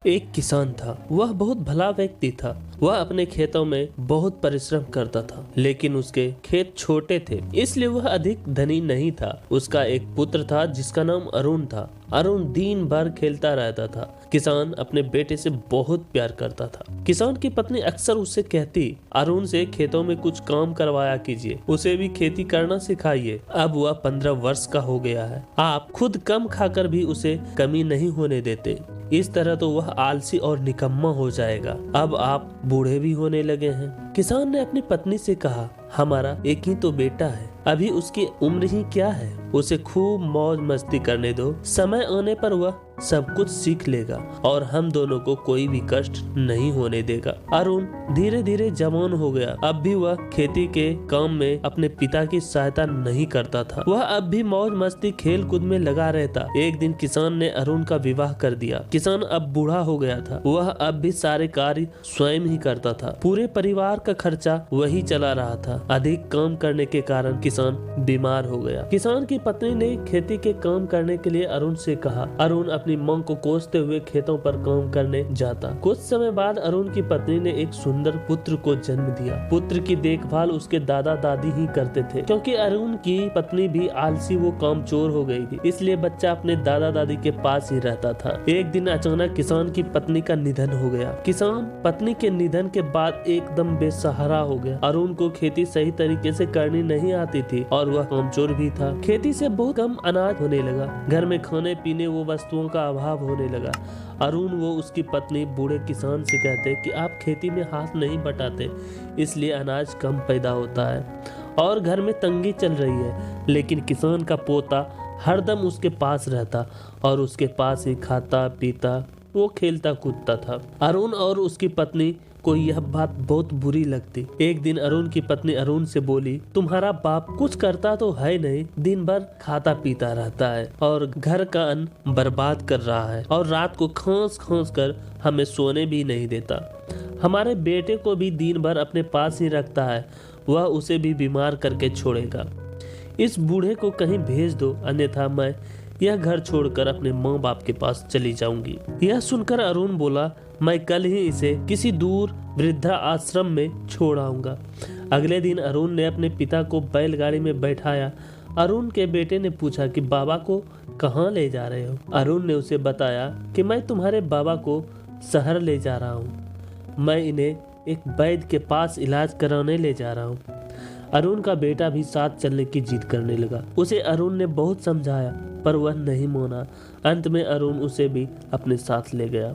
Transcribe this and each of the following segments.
एक किसान था। वह बहुत भला व्यक्ति था। वह अपने खेतों में बहुत परिश्रम करता था, लेकिन उसके खेत छोटे थे, इसलिए वह अधिक धनी नहीं था। उसका एक पुत्र था जिसका नाम अरुण था। अरुण दिन भर खेलता रहता था। किसान अपने बेटे से बहुत प्यार करता था। किसान की पत्नी अक्सर उससे कहती, अरुण से खेतों में कुछ काम करवाया कीजिए, उसे भी खेती करना सिखाइए। अब वह 15 वर्ष का हो गया है। आप खुद कम खाकर भी उसे कमी नहीं होने देते। इस तरह तो वह आलसी और निकम्मा हो जाएगा। अब आप बूढ़े भी होने लगे हैं। किसान ने अपनी पत्नी से कहा, हमारा एक ही तो बेटा है, अभी उसकी उम्र ही क्या है, उसे खूब मौज मस्ती करने दो। समय आने पर वह सब कुछ सीख लेगा और हम दोनों को कोई भी कष्ट नहीं होने देगा। अरुण धीरे धीरे जवान हो गया। अब भी वह खेती के काम में अपने पिता की सहायता नहीं करता था। वह अब भी मौज मस्ती खेल कूद में लगा रहता। एक दिन किसान ने अरुण का विवाह कर दिया। किसान अब बूढ़ा हो गया था। वह अब भी सारे कार्य स्वयं ही करता था। पूरे परिवार का खर्चा वही चला रहा था। अधिक काम करने के कारण किसान बीमार हो गया। किसान की पत्नी ने खेती के काम करने के लिए अरुण से कहा। अरुण अपनी मांग को कोसते हुए खेतों पर काम करने जाता। कुछ समय बाद अरुण की पत्नी ने एक सुंदर पुत्र को जन्म दिया। पुत्र की देखभाल उसके दादा दादी ही करते थे, क्योंकि अरुण की पत्नी भी आलसी वो कामचोर हो गई थी, इसलिए बच्चा अपने दादा दादी के पास ही रहता था। एक दिन अचानक किसान की पत्नी का निधन हो गया। किसान पत्नी के निधन के बाद एकदम बेसहारा हो गया। अरुण को खेती सही तरीके से करनी नहीं आती थी और वह कामचोर भी था। खेती से बहुत कम अनाज होने लगा। घर में खाने पीने वो वस्तुओं का अभाव होने लगा। अरुण वो उसकी पत्नी बूढ़े किसान से कहते कि आप खेती में हाथ नहीं बटाते, इसलिए अनाज कम पैदा होता है और घर में तंगी चल रही है। लेकिन किसान का पोता हरदम उसके पास रहता और उसके पास ही खाता पीता, वो खेलता कूदता था। अरुण और उसकी पत्नी को यह बात बहुत बुरी लगती। एक दिन अरुण की पत्नी अरुण से बोली, तुम्हारा बाप कुछ करता तो है नहीं, दिन भर खाता पीता रहता है और घर का अन्न बर्बाद कर रहा है और रात को खांस खांस कर हमें सोने भी नहीं देता। हमारे बेटे को भी दिन भर अपने पास ही रखता है, वह उसे भी बीमार करके छोड़ेगा। इस बूढ़े को कहीं भेज दो, अन्यथा मैं यह घर छोड़कर अपने माँ बाप के पास चली जाऊंगी। यह सुनकर अरुण बोला, मैं कल ही इसे किसी दूर वृद्धा आश्रम में छोड़ आऊंगा। अगले दिन अरुण ने अपने पिता को बैलगाड़ी में बैठाया। अरुण के बेटे ने पूछा कि बाबा को कहाँ ले जा रहे हो? अरुण ने उसे बताया कि मैं तुम्हारे बाबा को शहर ले जा रहा हूँ। मैं इन्हें एक वैद्य के पास इलाज कराने ले जा रहा हूँ। अरुण का बेटा भी साथ चलने की जिद करने लगा। उसे अरुण ने बहुत समझाया पर वह नहीं माना। अंत में अरुण उसे भी अपने साथ ले गया।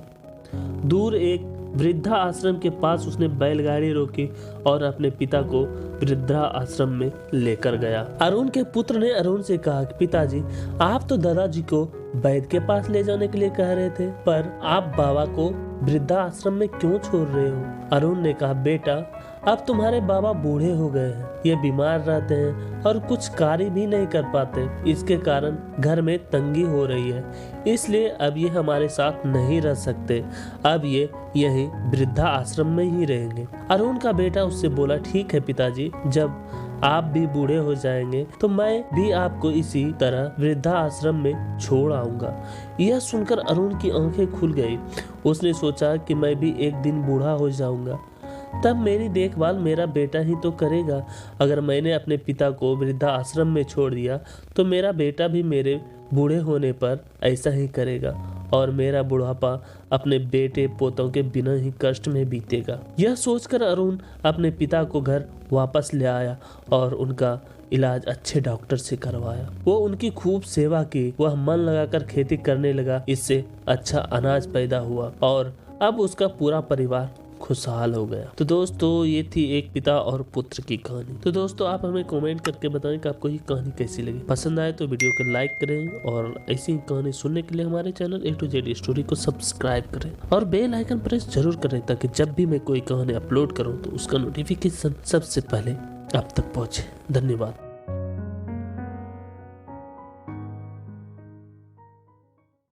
दूर एक वृद्धा आश्रम के पास उसने बैलगाड़ी रोकी और अपने पिता को वृद्धा आश्रम में लेकर गया। अरुण के पुत्र ने अरुण से कहा कि पिताजी, आप तो दादाजी को वैद्य के पास ले जाने के लिए कह रहे थे, पर आप बाबा को वृद्धा आश्रम में क्यों छोड़ रहे हो? अरुण ने कहा, बेटा अब तुम्हारे बाबा बूढ़े हो गए हैं, ये बीमार रहते हैं और कुछ कार्य भी नहीं कर पाते। इसके कारण घर में तंगी हो रही है, इसलिए अब ये हमारे साथ नहीं रह सकते। अब ये यहीं वृद्धा आश्रम में ही रहेंगे। अरुण का बेटा उससे बोला, ठीक है पिताजी, जब आप भी बूढ़े हो जाएंगे तो मैं भी आपको इसी तरह वृद्धा आश्रम में छोड़ आऊंगा। यह सुनकर अरुण की आंखें खुल गई। उसने सोचा कि मैं भी एक दिन बूढ़ा हो जाऊंगा, तब मेरी देखभाल मेरा बेटा ही तो करेगा। अगर मैंने अपने पिता को वृद्धा आश्रम में छोड़ दिया तो मेरा बेटा भी मेरे बूढ़े होने पर ऐसा ही करेगा और मेरा बुढ़ापा अपने बेटे पोतों के बिना ही कष्ट में बीतेगा। यह सोचकर अरुण अपने पिता को घर वापस ले आया और उनका इलाज अच्छे डॉक्टर से करवाया। वो उनकी खूब सेवा की। वह मन लगाकर खेती करने लगा। इससे अच्छा अनाज पैदा हुआ और अब उसका पूरा परिवार खुशहाल हो गया। तो दोस्तों, ये थी एक पिता और पुत्र की कहानी। तो दोस्तों, आप हमें कमेंट करके बताएं कि आपको ये कहानी कैसी लगी। पसंद आए तो वीडियो को लाइक करें और ऐसी कहानी सुनने के लिए हमारे channel A to Z story को सब्सक्राइब करें और बेल आइकन प्रेस जरूर करें, ताकि जब भी मैं कोई कहानी अपलोड करूँ तो उसका नोटिफिकेशन सबसे पहले आप तक पहुँचे। धन्यवाद।